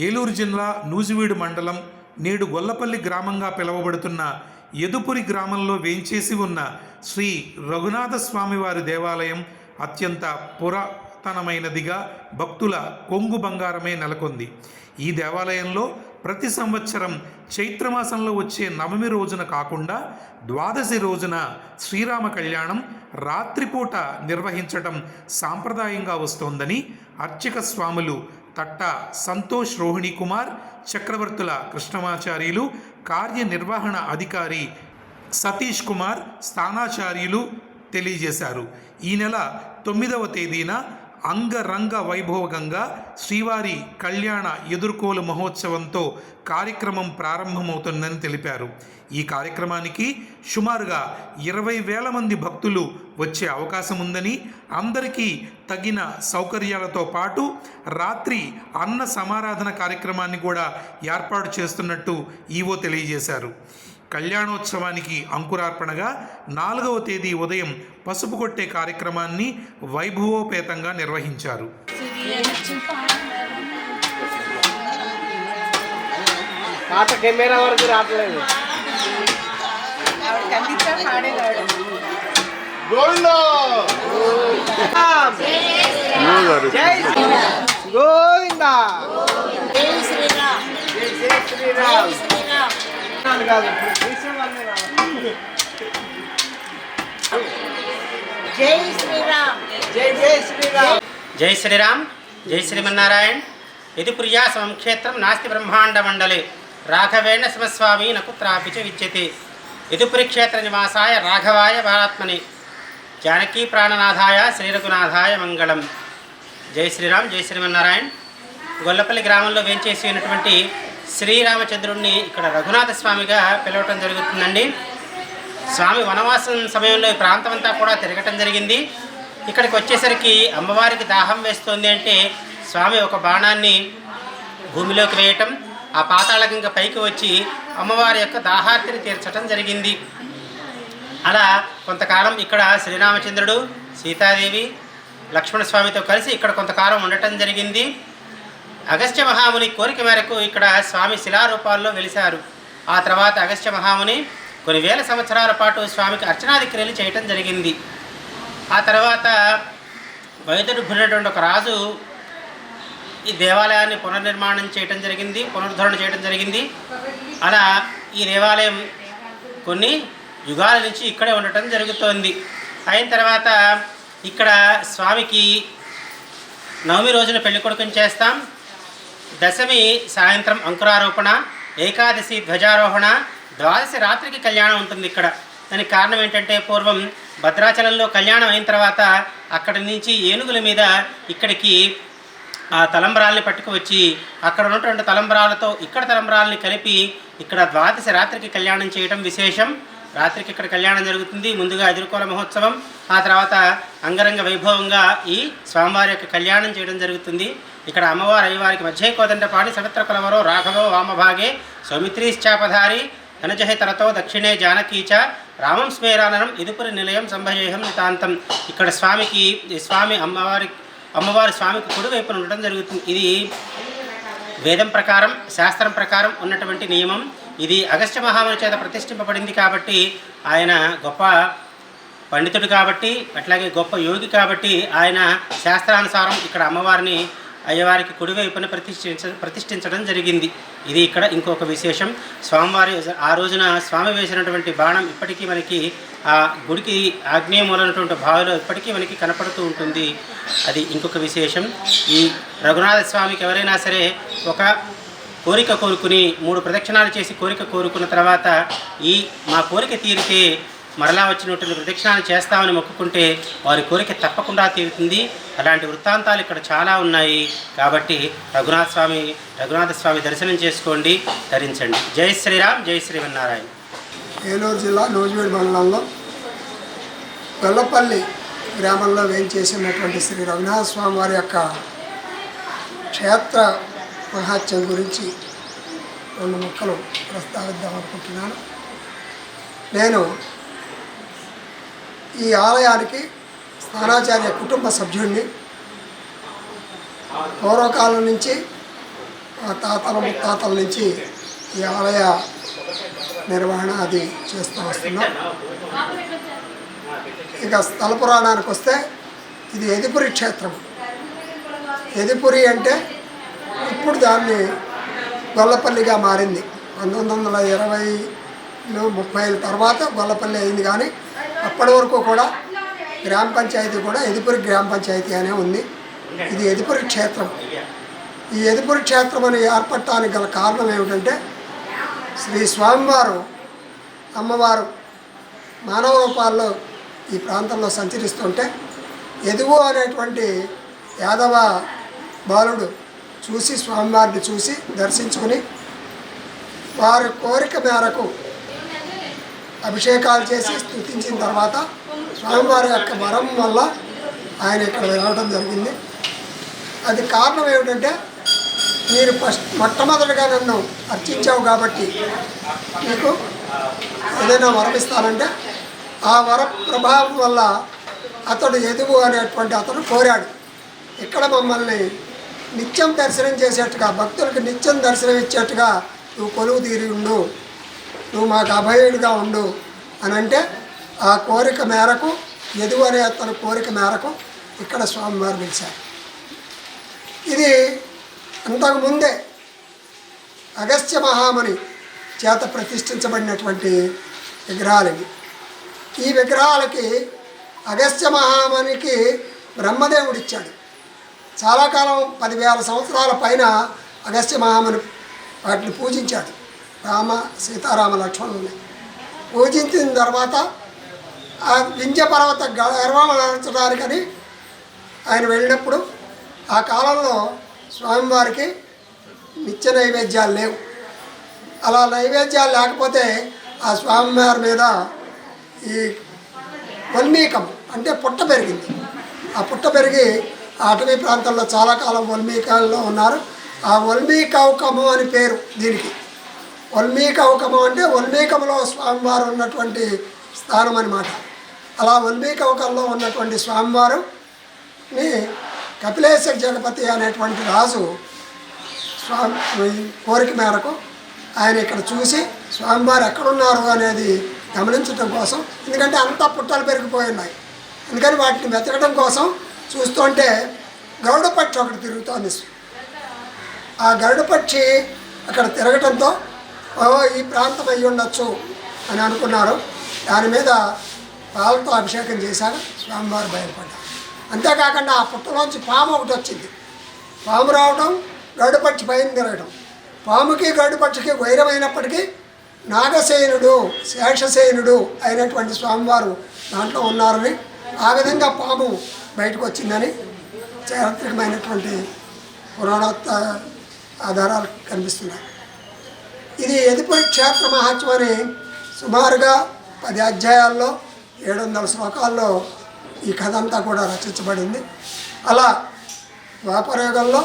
ఏలూరు జిల్లా నూజివీడు మండలం నేడు గొల్లపల్లి గ్రామంగా పిలువబడుతున్న యదుపురి గ్రామంలో వేంచేసి ఉన్న శ్రీ రఘునాథ స్వామివారి దేవాలయం అత్యంత పురాతనమైనదిగా భక్తుల కొంగు బంగారమే నెలకొంది. ఈ దేవాలయంలో ప్రతి సంవత్సరం చైత్రమాసంలో వచ్చే నవమి రోజున కాకుండా ద్వాదశి రోజున శ్రీరామ కళ్యాణం రాత్రిపూట నిర్వహించటం సాంప్రదాయంగా వస్తోందని అర్చక స్వాములు తట్ట సంతోష్ రోహిణి కుమార్, చక్రవర్తుల కృష్ణమాచార్యులు, కార్యనిర్వహణ అధికారి సతీష్ కుమార్, స్థానాచార్యులు తెలియజేశారు. ఈ నెల 9వ తేదీన అంగరంగ వైభోగంగా శ్రీవారి కళ్యాణ ఎదుర్కోలు మహోత్సవంతో కార్యక్రమం ప్రారంభమవుతుందని తెలిపారు. ఈ కార్యక్రమానికి సుమారుగా 20,000 మంది భక్తులు వచ్చే అవకాశం ఉందని, అందరికీ తగిన సౌకర్యాలతో పాటు రాత్రి అన్న సమారాధన కార్యక్రమాన్ని కూడా ఏర్పాటు చేస్తున్నట్టు ఈవో తెలియజేశారు. కళ్యాణోత్సవానికి అంకురార్పణగా 4వ తేదీ ఉదయం పసుపు కొట్టే కార్యక్రమాన్ని వైభవోపేతంగా నిర్వహించారు. కెమెరా వరకు రావట్లేదు. గోవిందా జై శ్రీరామ్. జై శ్రీరామ్. జై శ్రీరామ్. జై శ్రీమన్నారాయణ. ఇది ప్రియా సంక్షేత్రం నాస్తి బ్రహ్మాండ మండలే రాఘవేణ శివస్వామి నకుత్రాపి చ విద్యతే. ఇదుపురి క్షేత్ర నివాసాయ రాఘవాయ భారాత్మని జానకీ ప్రాణనాథాయ శ్రీరఘునాథాయ మంగళం. జై శ్రీరామ్. జై శ్రీమన్నారాయణ. గొల్లపల్లి గ్రామంలో వేంచేసి ఉన్నటువంటి శ్రీరామచంద్రుడిని ఇక్కడ రఘునాథ స్వామిగా పిలవటం జరుగుతుందండి. స్వామి వనవాసం సమయంలో ఈ ప్రాంతం అంతా కూడా తిరగటం జరిగింది. ఇక్కడికి వచ్చేసరికి అమ్మవారికి దాహం వేస్తుంది అంటే స్వామి ఒక బాణాన్ని భూమిలోకి వేయటం, ఆ పాతాళగంగ పైకి వచ్చి అమ్మవారి యొక్క దాహార్తిని తీర్చటం జరిగింది. అలా కొంతకాలం ఇక్కడ శ్రీరామచంద్రుడు, సీతాదేవి, లక్ష్మణస్వామితో కలిసి ఇక్కడ కొంతకాలం ఉండటం జరిగింది. అగస్త్య మహాముని కోరిక మేరకు ఇక్కడ స్వామి శిలారూపాల్లో వెలిశారు. ఆ తర్వాత అగస్త్య మహాముని కొన్ని వేల సంవత్సరాల పాటు స్వామికి అర్చనాది క్రియలు చేయటం జరిగింది. ఆ తర్వాత వైద్యుడున్నటువంటి ఒక రాజు ఈ దేవాలయాన్ని పునర్నిర్మాణం చేయటం జరిగింది, పునరుద్ధరణ చేయడం జరిగింది. అలా ఈ దేవాలయం కొన్ని యుగాల నుంచి ఇక్కడే ఉండటం జరుగుతోంది. అయిన తర్వాత ఇక్కడ స్వామికి నవమి రోజున పెళ్ళికొడుకుని చేస్తాం, దశమి సాయంత్రం అంకురారోపణ, ఏకాదశి ధ్వజారోహణ, ద్వాదశి రాత్రికి కళ్యాణం ఉంటుంది ఇక్కడ. దానికి కారణం ఏంటంటే పూర్వం భద్రాచలంలో కళ్యాణం అయిన తర్వాత అక్కడి నుంచి ఏనుగుల మీద ఇక్కడికి ఆ తలంబరాల్ని పట్టుకువచ్చి అక్కడ ఉన్నటువంటి తలంబరాలతో ఇక్కడ తలంబరాలని కలిపి ఇక్కడ ద్వాదశి రాత్రికి కళ్యాణం చేయడం విశేషం. రాత్రికి ఇక్కడ కళ్యాణం జరుగుతుంది. ముందుగా ఎదుర్కోల మహోత్సవం, ఆ తర్వాత అంగరంగ వైభవంగా ఈ స్వామివారి యొక్క కళ్యాణం చేయడం జరుగుతుంది. ఇక్కడ అమ్మవారు అయ్యవారికి మధ్య కోదండపాణి సవిత్ర కులవరో రాఘవో వామభాగే సౌమిత్రీశ్చాపధారి ధనజహితరతో దక్షిణే జానకీచ రామం స్మేరాననం ఇదుపురి నిలయం సంభయేహం నితాంతం. ఇక్కడ స్వామి అమ్మవారి స్వామికి కుడివైపున ఉండడం జరుగుతుంది. ఇది వేదం ప్రకారం, శాస్త్రం ప్రకారం ఉన్నటువంటి నియమం. ఇది అగస్త్య మహాముని చేత ప్రతిష్ఠింపబడింది కాబట్టి, ఆయన గొప్ప పండితుడు కాబట్టి, అట్లాగే గొప్ప యోగి కాబట్టి ఆయన శాస్త్రానుసారం ఇక్కడ అమ్మవారిని అయ్యవారికి కుడివైపున ప్రతిష్ఠించడం జరిగింది. ఇది ఇక్కడ ఇంకొక విశేషం. స్వామివారి ఆ రోజున స్వామి వేసినటువంటి బాణం ఇప్పటికీ మనకి ఆ గుడికి ఆగ్నేయమూలైనటువంటి బావిలో ఇప్పటికీ మనకి కనపడుతూ ఉంటుంది. అది ఇంకొక విశేషం. ఈ రఘునాథ స్వామికి ఎవరైనా సరే ఒక కోరిక కోరుకుని 3 ప్రదక్షిణాలు చేసి కోరిక కోరుకున్న తర్వాత మా కోరిక తీరితే మరలా వచ్చినటువంటి ప్రదక్షిణాలు చేస్తామని మొక్కుకుంటే వారి కోరిక తప్పకుండా తీరుతుంది. అలాంటి వృత్తాంతాలు ఇక్కడ చాలా ఉన్నాయి. కాబట్టి రఘునాథ స్వామి దర్శనం చేసుకోండి, ధరించండి. జై శ్రీరామ్. జై శ్రీమన్నారాయణ. ఏలూరు జిల్లా నూజివీడు మండలంలో గొల్లపల్లి గ్రామంలో వేయించేసినటువంటి శ్రీ రఘునాథ స్వామి వారి యొక్క క్షేత్ర మహాత్యం గురించి 2 ముక్కలు ప్రస్తావిద్దాం అనుకుంటున్నాను. నేను ఈ ఆలయానికి స్థానాచార్య కుటుంబ సభ్యుడిని. పూర్వకాలం నుంచి మా తాతల ముత్తాతల నుంచి ఈ ఆలయ నిర్వహణ అది చేస్తూ వస్తున్నాం. ఇక స్థల పురాణానికి వస్తే ఇది ఎదిపురి క్షేత్రం. ఎదిపురి అంటే ఇప్పుడు దాన్ని గొల్లపల్లిగా మారింది. 1920లో 30 తర్వాత గొల్లపల్లి అయింది. కానీ అప్పటి వరకు కూడా గ్రామ పంచాయతీ కూడా ఎదిపురి గ్రామ పంచాయతీ అనే ఉంది. ఇది ఎదిపురి క్షేత్రం. ఈ ఎదిపురి క్షేత్రం అని ఏర్పడటానికి గల కారణం ఏమిటంటే శ్రీ స్వామివారు అమ్మవారు మానవ రూపాల్లో ఈ ప్రాంతంలో సంచరిస్తుంటే ఎదుగు అనేటువంటి యాదవ బాలుడు చూసి స్వామివారిని చూసి దర్శించుకుని వారి కోరిక మేరకు అభిషేకాలు చేసి స్తుతించిన తర్వాత స్వామివారి యొక్క వరం వల్ల ఆయన ఇక్కడ వెళ్ళడం జరిగింది. అది కారణం ఏమిటంటే మీరు మొట్టమొదటిగా నన్ను అర్చించావు కాబట్టి మీకు ఏదైనా వరం ఇస్తానంటే ఆ వర ప్రభావం వల్ల అతడు ఎదుగు అనేటువంటి అతడు కోరాడు, ఇక్కడ మమ్మల్ని నిత్యం దర్శనం చేసేట్టుగా భక్తులకు నిత్యం దర్శనం ఇచ్చేట్టుగా నువ్వు కొలువు తీరి ఉండు, నువ్వు మాకు అభయుడిగా ఉండు అని అంటే ఆ కోరిక మేరకు ఎదుగు అనే అతని కోరిక మేరకు ఇక్కడ స్వామివారు పిలిచారు. ఇది అంతకుముందే అగస్త్య మహాముని చేత ప్రతిష్ఠించబడినటువంటి విగ్రహాలు ఇవి. ఈ విగ్రహాలకి అగస్త్య మహామునికి బ్రహ్మదేవుడు ఇచ్చాడు. చాలా కాలం 10,000 సంవత్సరాల పైన అగస్త్య మహాముని వాటిని పూజించాడు. రామ సీతారామ లక్ష్మణుల్ని పూజించిన తర్వాత ఆ వింధ్య పర్వత గర్వమర్చడానికని ఆయన వెళ్ళినప్పుడు ఆ కాలంలో స్వామివారికి నిత్య నైవేద్యాలు లేవు. అలా నైవేద్యాలు లేకపోతే ఆ స్వామివారి మీద ఈ వల్మీకం అంటే పుట్ట పెరిగింది. ఆ పుట్ట పెరిగి ఆ అటవీ ప్రాంతంలో చాలా కాలం వల్మీకాల్లో ఉన్నారు. ఆ వల్మీకౌకము అని పేరు దీనికి. వల్మీకౌకము అంటే వల్మీకంలో స్వామివారు ఉన్నటువంటి స్థానం అన్నమాట. అలా వల్మీకౌకంలో ఉన్నటువంటి స్వామివారుని కపిలేశ జగపతి అనేటువంటి రాజు స్వామి కోరిక మేరకు ఆయన ఇక్కడ చూసి స్వామివారు ఎక్కడున్నారు అనేది గమనించడం కోసం, ఎందుకంటే అంతా పుట్టలు పెరిగిపోయి ఉన్నాయి, అందుకని వాటిని వెతకడం కోసం చూస్తుంటే గరుడ పక్షి ఒకటి తిరుగుతోంది. ఆ గరుడ పక్షి అక్కడ తిరగటంతో ఈ ప్రాంతం అయ్యి ఉండొచ్చు అని అనుకున్నారు. దాని మీద పాలతో అభిషేకం చేశాక స్వామివారు బయలుపడ్డారు. అంతేకాకుండా ఆ పుట్టలోంచి పాము ఒకటి వచ్చింది. పాము రావడం, గరుడ పక్షి పైన తిరగడం. పాముకి గరుడ పక్షికి వైరమైనప్పటికీ నాగసేనుడు శేషసేనుడు అయినటువంటి స్వామివారు దాంట్లో ఉన్నారని, ఆ విధంగా పాము బయటకు వచ్చిందని చారిత్రకమైనటువంటి పురాణోక్త ఆధారాలు కనిపిస్తున్నాయి. ఇది ఎదిపురి క్షేత్ర మహాత్మ్యం అని సుమారుగా 10 అధ్యాయాల్లో 700 శ్లోకాల్లో ఈ కథ అంతా కూడా రచించబడింది. అలా ద్వాపరయుగంలో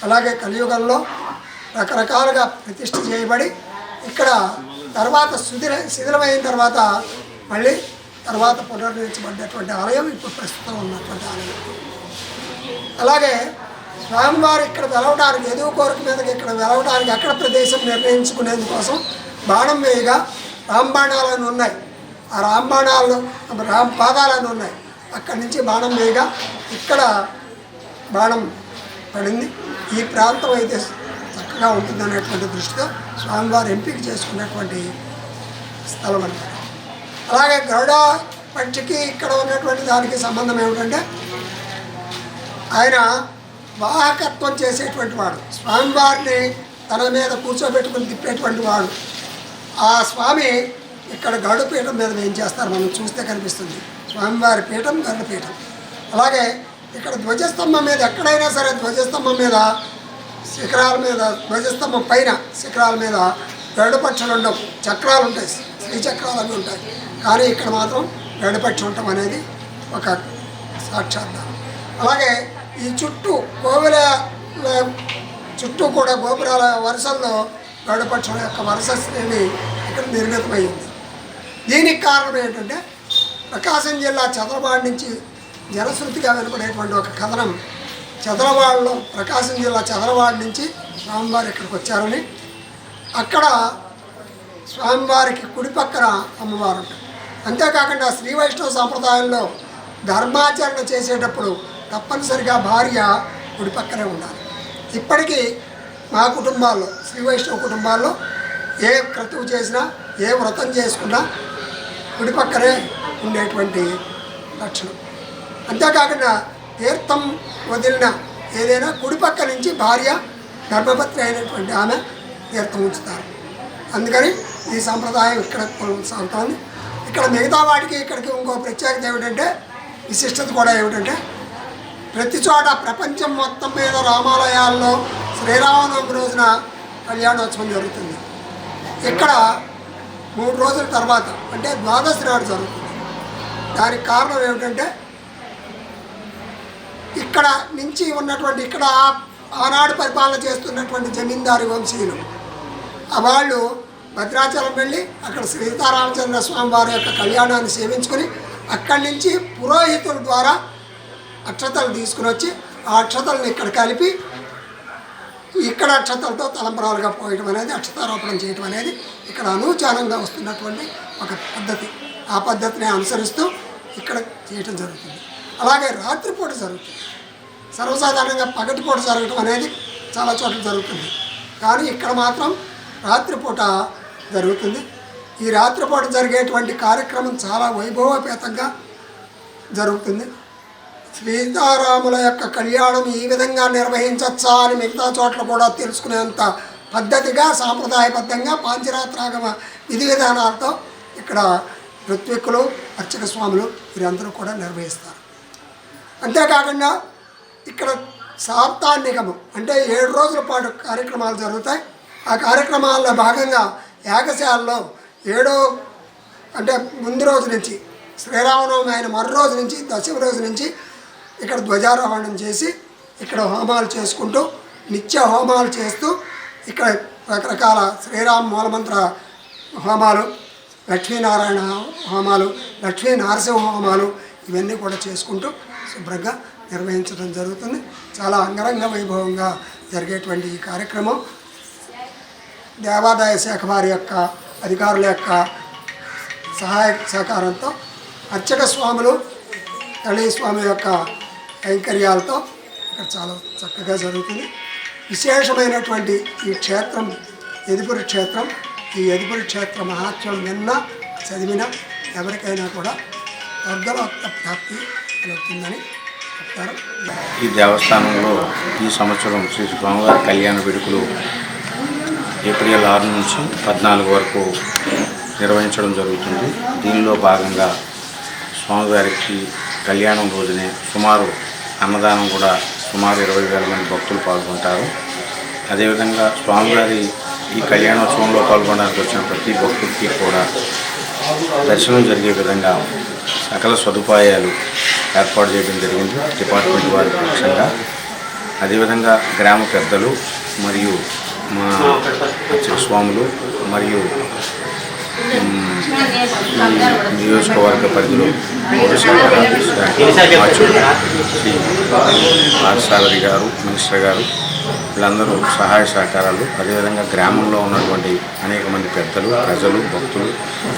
అలాగే కలియుగంలో రకరకాలుగా ప్రతిష్ఠ చేయబడి ఇక్కడ తర్వాత శిథిలమైన తర్వాత మళ్ళీ తర్వాత పునర్నిర్మించబడినటువంటి ఆలయం ఇప్పుడు ప్రస్తుతం ఉన్నటువంటి ఆలయం. అలాగే స్వామివారు ఇక్కడ వెలవడానికి ఎదుగు కోరిక మీదకి ఇక్కడ వెలవడానికి అక్కడ ప్రదేశం నిర్ణయించుకునేందుకోసం బాణం వేయగా రాంబాణాలను ఉన్నాయి. ఆ రాంబాణాలు పాదాలను ఉన్నాయి. అక్కడి నుంచి బాణం వేయగా ఇక్కడ బాణం పడింది. ఈ ప్రాంతం అయితే చక్కగా ఉంటుందనేటువంటి దృష్టితో స్వామివారు ఎంపిక చేసుకున్నటువంటి స్థలం అన్నమాట. అలాగే గరుడ పక్షికి ఇక్కడ ఉన్నటువంటి దానికి సంబంధం ఏమిటంటే ఆయన వాహకత్వం చేసేటువంటి వాడు, స్వామివారిని తన మీద కూర్చోబెట్టుకుని తిప్పేటువంటి వాడు. ఆ స్వామి ఇక్కడ గరుడ పీఠం మీద ఏం చేస్తారు మనం చూస్తే కనిపిస్తుంది. స్వామివారి పీఠం గరుడ పీఠం. అలాగే ఇక్కడ ధ్వజస్తంభం మీద ఎక్కడైనా సరే ధ్వజస్తంభం మీద శిఖరాల మీద ధ్వజస్తంభం పైన శిఖరాల మీద గరుడ పక్షులు ఉండవు, చక్రాలు ఉంటాయి, శ్రీచక్రాలు అవి ఉంటాయి. కానీ ఇక్కడ మాత్రం గరుడ పక్షి ఉండటం అనేది ఒక సాక్షాత్కారం. అలాగే ఈ చుట్టూ కోవెల చుట్టూ కూడా గోపురాల వరుసల్లో గరుడ పక్షుల యొక్క వరుస శ్రేణి ఇక్కడ నిర్మితమైంది. దీనికి కారణం ఏంటంటే ప్రకాశం జిల్లా చదలవాడ నుంచి జనశ్రుతిగా వినపడేటువంటి ఒక కథనం. చదలవాడలో ప్రకాశం జిల్లా చదలవాడ నుంచి స్వామివారు ఇక్కడికి వచ్చారని, అక్కడ స్వామివారికి కుడి పక్కన అమ్మవారు ఉంటారు. అంతేకాకుండా శ్రీ వైష్ణవ సాంప్రదాయంలో ధర్మాచరణ చేసేటప్పుడు తప్పనిసరిగా భార్య కుడి పక్కనే ఉండాలి. ఇప్పటికీ మా కుటుంబాల్లో, శ్రీ వైష్ణవ కుటుంబాల్లో ఏ క్రతువు చేసినా, ఏ వ్రతం చేసుకున్నా కుడి పక్కనే ఉండేటువంటి లక్షణం. అంతేకాకుండా తీర్థం వదిలిన ఏదైనా కుడి పక్క నుంచి భార్య ధర్మపత్ని అయినటువంటి ఆమె తీర్థం ఉంచుతారు. అందుకని ఈ సంప్రదాయం ఇక్కడ కొనసాగుతోంది. ఇక్కడ మిగతా వాటికి ఇక్కడికి ఇంకో ప్రత్యేకత ఏమిటంటే, విశిష్టత కూడా ఏమిటంటే, ప్రతి చోట ప్రపంచం మొత్తం మీద రామాలయాల్లో శ్రీరామనవమి రోజున కళ్యాణోత్సవం జరుగుతుంది. ఇక్కడ 3 రోజుల తర్వాత అంటే ద్వాదశి నాడు జరుగుతుంది. దానికి కారణం ఏమిటంటే, ఇక్కడ నుంచి ఉన్నటువంటి ఇక్కడ ఆనాడు పరిపాలన చేస్తున్నటువంటి జమీందారు వంశీయులు వాళ్ళు భద్రాచలం వెళ్ళి అక్కడ సీతారామచంద్ర స్వామి వారి యొక్క కళ్యాణాన్ని సేవించుకొని అక్కడి నుంచి పురోహితుల ద్వారా అక్షతలు తీసుకుని వచ్చి ఆ అక్షతలను ఇక్కడ కలిపి ఇక్కడ అక్షతలతో తలంబరాలుగా పోయడం అనేది, అక్షతారోపణం చేయడం అనేది ఇక్కడ అనూచానంగా వస్తున్నటువంటి ఒక పద్ధతి. ఆ పద్ధతిని అనుసరిస్తూ ఇక్కడ చేయటం జరుగుతుంది. అలాగే రాత్రిపూట జరుగుతుంది. సర్వసాధారణంగా పగటిపూట జరగటం అనేది చాలా చోట్ల జరుగుతుంది, కానీ ఇక్కడ మాత్రం రాత్రిపూట జరుగుతుంది. ఈ రాత్రిపూట జరిగేటువంటి కార్యక్రమం చాలా వైభవపేతంగా జరుగుతుంది. సీతారాముల యొక్క కళ్యాణం ఈ విధంగా నిర్వహించచ్చా అని మిగతా చోట్ల కూడా తెలుసుకునేంత పద్ధతిగా, సాంప్రదాయబద్ధంగా పాంచరాత్రాగమ విధి విధానాలతో ఇక్కడ ఋత్విక్కులు, అర్చక స్వాములు వీరందరూ కూడా నిర్వహిస్తారు. అంతేకాకుండా ఇక్కడ సాప్తాహికము అంటే 7 రోజుల పాటు కార్యక్రమాలు జరుగుతాయి. ఆ కార్యక్రమాల్లో భాగంగా యాగశాలలో 7వ అంటే ముందు రోజు నుంచి, శ్రీరామనవమి అయిన మరో రోజు నుంచి, దశమి రోజు నుంచి ఇక్కడ ధ్వజారోహణం చేసి ఇక్కడ హోమాలు చేసుకుంటూ, నిత్య హోమాలు చేస్తూ, ఇక్కడ రకరకాల శ్రీరామ మూలమంత్ర హోమాలు, లక్ష్మీనారాయణ హోమాలు, లక్ష్మీ నరసింహ హోమాలు ఇవన్నీ కూడా చేసుకుంటూ శుభ్రంగా నిర్వహించడం జరుగుతుంది. చాలా అంగరంగ వైభవంగా జరిగేటువంటి ఈ కార్యక్రమం దేవాదాయ శాఖ వారి యొక్క అధికారుల యొక్క సహాయ సహకారంతో, అర్చక స్వాములు, తల్లి స్వామి యొక్క కైంకర్యాలతో ఇక్కడ చాలా చక్కగా జరుగుతుంది. విశేషమైనటువంటి ఈ క్షేత్రం యదుపురి క్షేత్రం. ఈ యదుపురి క్షేత్ర మహాత్మ్యం విన్నా చదివినా ఎవరికైనా కూడా స్వర్గలోక ప్రాప్తి కలుగుతుందని చెప్తారు. ఈ దేవస్థానంలో ఈ సంవత్సరం శ్రీ స్వామివారి కళ్యాణ వేడుకలు ఏప్రిల్ 6 నుంచి 14 వరకు నిర్వహించడం జరుగుతుంది. దీనిలో భాగంగా స్వామివారికి కళ్యాణం రోజునే సుమారు అన్నదానం కూడా సుమారు 20,000 మంది భక్తులు పాల్గొంటారు. అదేవిధంగా స్వామివారి ఈ కళ్యాణోత్సవంలో పాల్గొనడానికి వచ్చిన ప్రతి భక్తుడికి కూడా దర్శనం జరిగే విధంగా సకల సదుపాయాలు ఏర్పాటు చేయడం జరిగింది డిపార్ట్మెంట్ వారి పక్షంగా. అదేవిధంగా గ్రామ పెద్దలు మరియు మా అర్చక స్వాములు మరియు నియోజకవర్గ పరిధిలో శ్రీ పార్థసారథి గారు, మినిస్టర్ గారు వీళ్ళందరూ సహాయ సహకారాలు, అదేవిధంగా గ్రామంలో ఉన్నటువంటి అనేక మంది పెద్దలు, ప్రజలు, భక్తులు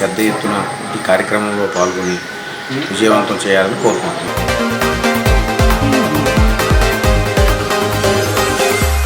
పెద్ద ఎత్తున ఈ కార్యక్రమంలో పాల్గొని విజయవంతం చేయాలని కోరుకుంటున్నాను.